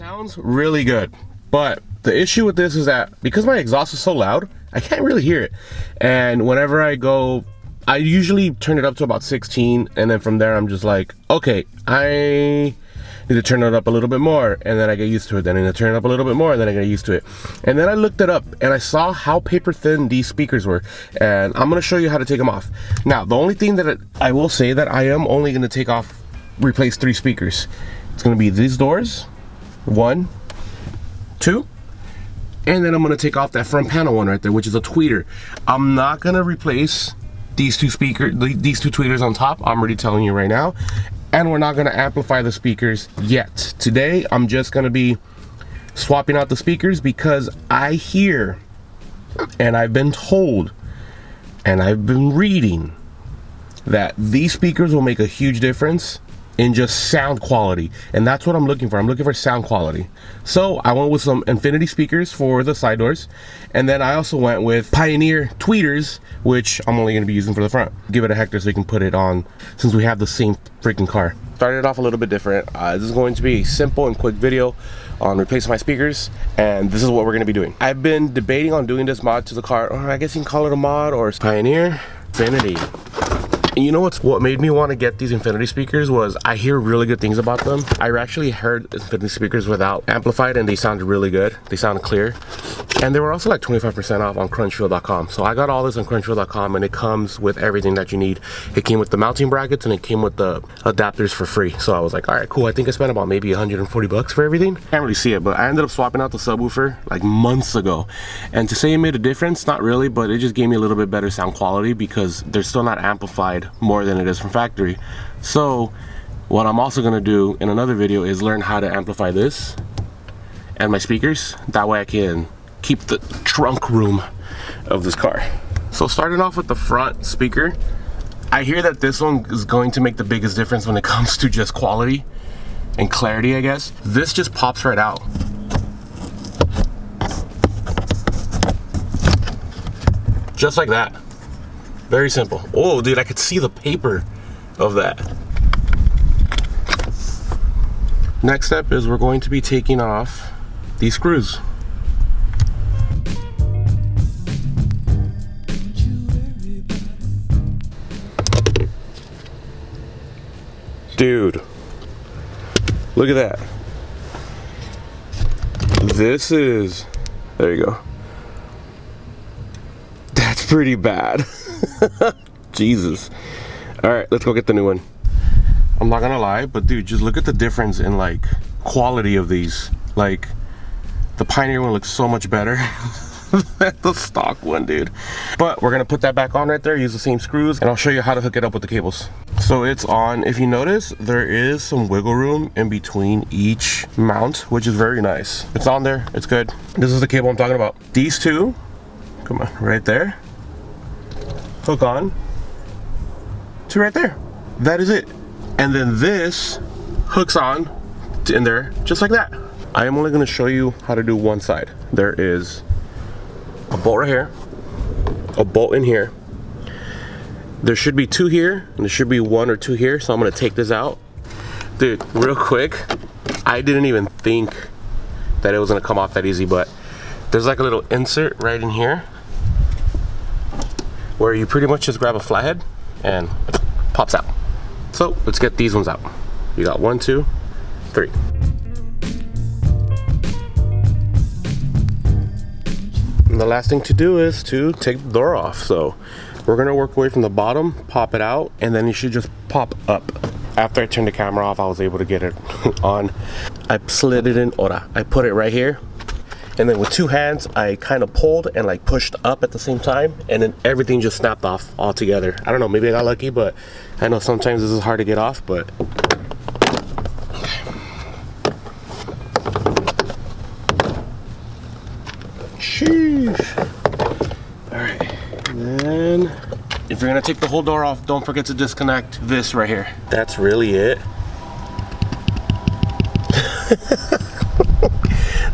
sounds really good, but the issue with this is that because my exhaust is so loud, I can't really hear it. And whenever I go, I usually turn it up to about 16, and then from there I'm just like, okay, I need to turn it up a little bit more, and then I get used to it. Then I need to turn it up a little bit more, and then I get used to it. And then I looked it up, and I saw how paper thin these speakers were, and I'm gonna show you how to take them off. Now, the only thing that I will say that I am only gonna take off, replace 3 speakers. It's gonna be these doors, 1, 2, and then I'm gonna take off that front panel one right there, which is a tweeter. I'm not gonna replace these 2 tweeters on top. I'm already telling you right now. And we're not gonna amplify the speakers yet. Today, I'm just gonna be swapping out the speakers because I hear, and I've been told, and I've been reading that these speakers will make a huge difference in just sound quality, and that's what I'm looking for. I'm looking for sound quality. So I went with some Infinity speakers for the side doors, and then I also went with Pioneer tweeters, which I'm only gonna be using for the front. Give it a Hector so you can put it on, since we have the same freaking car. Started off a little bit different. This is going to be a simple and quick video on replacing my speakers, and this is what we're gonna be doing. I've been debating on doing this mod to the car, or I guess you can call it a mod, or Pioneer Infinity. And you know what made me want to get these Infinity speakers was I hear really good things about them. I actually heard Infinity speakers without amplified, and they sounded really good. They sound clear. And they were also like 25% off on crunchfuel.com. So I got all this on crunchfuel.com, and it comes with everything that you need. It came with the mounting brackets, and it came with the adapters for free. So I was like, all right, cool. I think I spent about maybe 140 bucks for everything. Can't really see it, but I ended up swapping out the subwoofer like months ago. And to say it made a difference, not really, but it just gave me a little bit better sound quality because they're still not amplified more than it is from factory. So what I'm also gonna do in another video is learn how to amplify this and my speakers. That way I can keep the trunk room of this car. So starting off with the front speaker, I hear that this one is going to make the biggest difference when it comes to just quality and clarity, I guess. This just pops right out. Just like that. Very simple. Oh, dude, I could see the paper of that. Next step is we're going to be taking off these screws. Dude, look at that. This is, there you go. That's pretty bad. Jesus. All right, let's go get the new one. I'm not gonna lie, but dude, just look at the difference in like quality of these. Like the Pioneer one looks so much better than the stock one, dude. But we're gonna put that back on right there, use the same screws, and I'll show you how to hook it up with the cables. So it's on. If you notice, there is some wiggle room in between each mount, which is very nice. It's on there, it's good. This is the cable I'm talking about. These two, come on, right there, hook on to right there. That is it. And then this hooks on in there just like that. I am only going to show you how to do one side. There is a bolt right here, a bolt in here. There should be 2 here, and there should be 1 or 2 here. So I'm going to take this out. Dude, real quick, I didn't even think that it was going to come off that easy, but there's like a little insert right in here where you pretty much just grab a flathead and pops out. So let's get these ones out. You got 1, 2, 3. And the last thing to do is to take the door off. So we're gonna work away from the bottom, pop it out, and then it should just pop up. After I turned the camera off, I was able to get it on. I slid it in, I put it right here. And then with 2 hands, I kind of pulled and like pushed up at the same time, and then everything just snapped off all together. I don't know, maybe I got lucky, but I know sometimes this is hard to get off, but. Sheesh. All right, and then if you're gonna take the whole door off, don't forget to disconnect this right here. That's really it.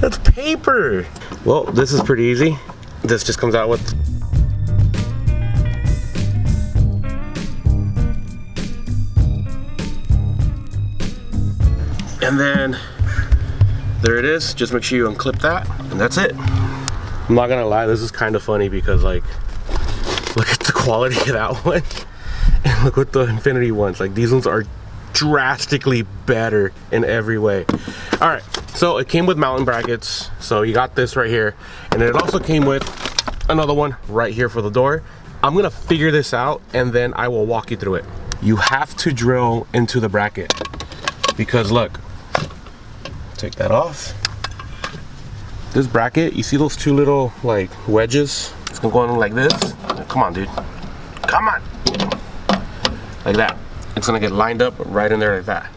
That's paper. Well, this is pretty easy. This just comes out with. And then there it is. Just make sure you unclip that, and that's it. I'm not gonna lie, this is kind of funny because like, look at the quality of that one, and look what the Infinity ones. Like, these ones are drastically better in every way. All right, so it came with mounting brackets. So you got this right here, and it also came with another one right here for the door. I'm gonna figure this out, and then I will walk you through it. You have to drill into the bracket because look, take that off. This bracket, you see those two little like wedges? It's gonna go in like this. Come on, dude. Come on. Like that. It's gonna get lined up right in there like that.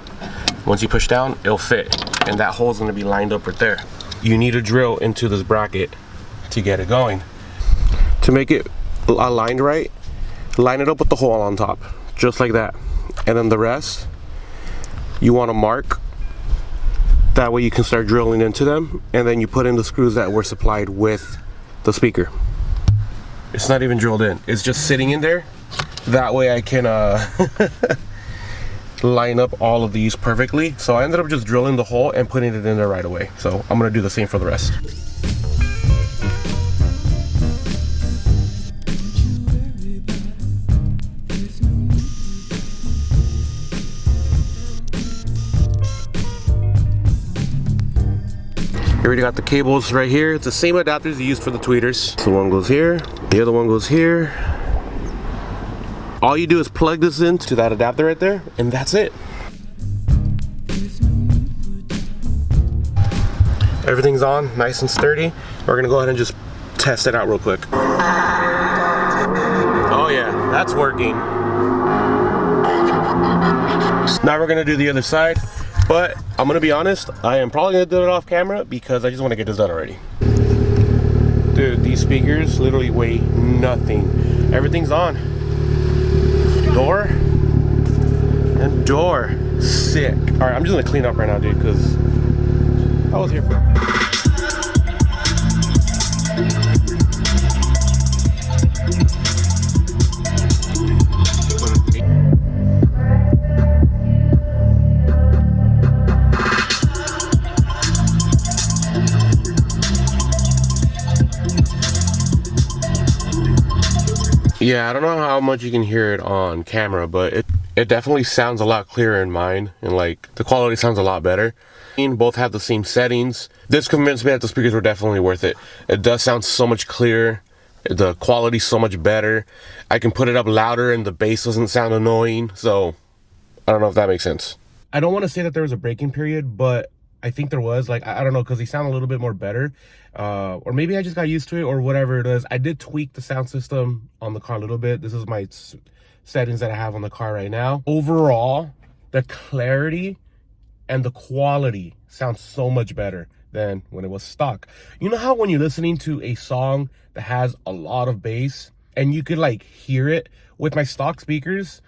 Once you push down, it'll fit. And that hole's gonna be lined up right there. You need to drill into this bracket to get it going. To make it aligned right, line it up with the hole on top. Just like that. And then the rest, you wanna mark. That way you can start drilling into them, and then you put in the screws that were supplied with the speaker. It's not even drilled in, it's just sitting in there. That way I can line up all of these perfectly. So I ended up just drilling the hole and putting it in there right away. So I'm gonna do the same for the rest. You already got the cables right here. It's the same adapters you use for the tweeters. So one goes here, the other one goes here. All you do is plug this into that adapter right there, and that's it. Everything's on, nice and sturdy. We're gonna go ahead and just test it out real quick. Oh yeah, that's working. Now we're gonna do the other side. But I'm gonna be honest, I am probably gonna do it off camera because I just want to get this done already. Dude, these speakers literally weigh nothing. Everything's on. Door and door. Sick. All right, I'm just gonna clean up right now, dude, because I was here for it. Yeah, I don't know how much you can hear it on camera, but it definitely sounds a lot clearer in mine, and like the quality sounds a lot better. Both have the same settings. This convinced me that the speakers were definitely worth it. It does sound so much clearer. The quality's so much better. I can put it up louder and the bass doesn't sound annoying. So I don't know if that makes sense. I don't want to say that there was a break-in period, but I think there was. Like, I don't know, because they sound a little bit more better. Or maybe I just got used to it or whatever it is. I did tweak the sound system on the car a little bit. This is my settings that I have on the car right now. Overall, the clarity and the quality sounds so much better than when it was stock. You know how when you're listening to a song that has a lot of bass and you could like hear it with my stock speakers?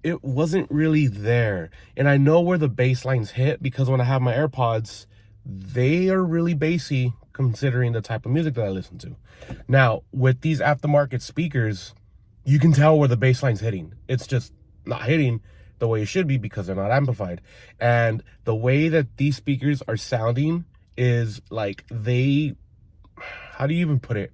It wasn't really there. And I know where the bass lines hit because when I have my AirPods, they are really bassy considering the type of music that I listen to. Now, with these aftermarket speakers, you can tell where the bass line's hitting. It's just not hitting the way it should be because they're not amplified. And the way that these speakers are sounding is like how do you even put it?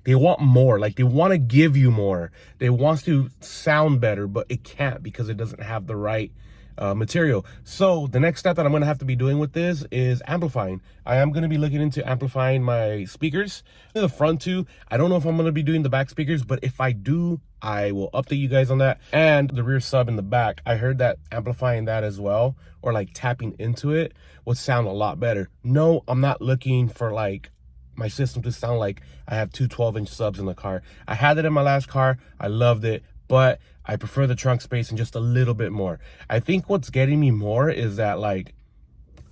They want more, like they want to give you more. They want to sound better, but it can't because it doesn't have the right material. So the next step that I'm going to have to be doing with this is amplifying. I am going to be looking into amplifying my speakers. The front two, I don't know if I'm going to be doing the back speakers, but if I do, I will update you guys on that. And the rear sub in the back, I heard that amplifying that as well, or like tapping into it, would sound a lot better. No, I'm not looking for like my system to sound like I have two 12-inch subs in the car. I had it in my last car, I loved it, but I prefer the trunk space and just a little bit more. I think what's getting me more is that like,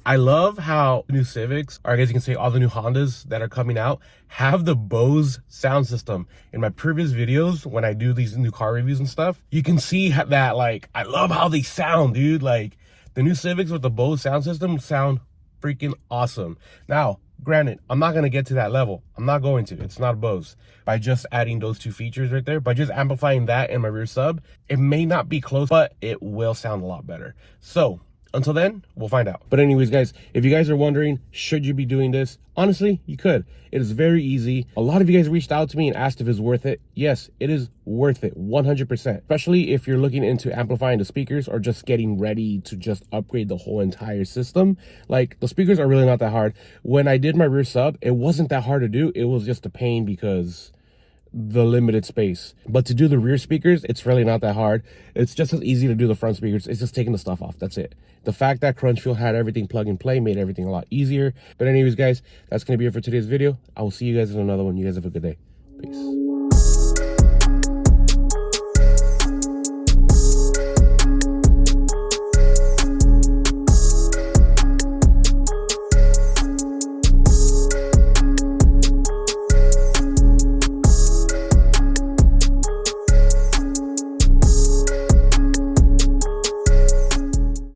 I love how new Civics, or I guess you can say all the new Hondas that are coming out, have the Bose sound system. In my previous videos, when I do these new car reviews and stuff, you can see that like, I love how they sound, dude. Like the new Civics with the Bose sound system sound freaking awesome. Now, granted, I'm not going to get to that level. I'm not going to. It's not Bose. By just adding those two features right there, by just amplifying that in my rear sub, it may not be close, but it will sound a lot better. So until then, we'll find out. But anyways, guys, if you guys are wondering, should you be doing this? Honestly, you could. It is very easy. A lot of you guys reached out to me and asked if it's worth it. Yes, it is worth it, 100%. Especially if you're looking into amplifying the speakers or just getting ready to just upgrade the whole entire system. Like, the speakers are really not that hard. When I did my rear sub, it wasn't that hard to do. It was just a pain because the limited space. But to do the rear speakers, it's really not that hard. It's just as easy to do the front speakers. It's just taking the stuff off. That's it. The fact that Crunch Fuel had everything plug and play made everything a lot easier. But anyways, guys, that's going to be it for today's video. I will see you guys in another one. You guys have a good day. Peace.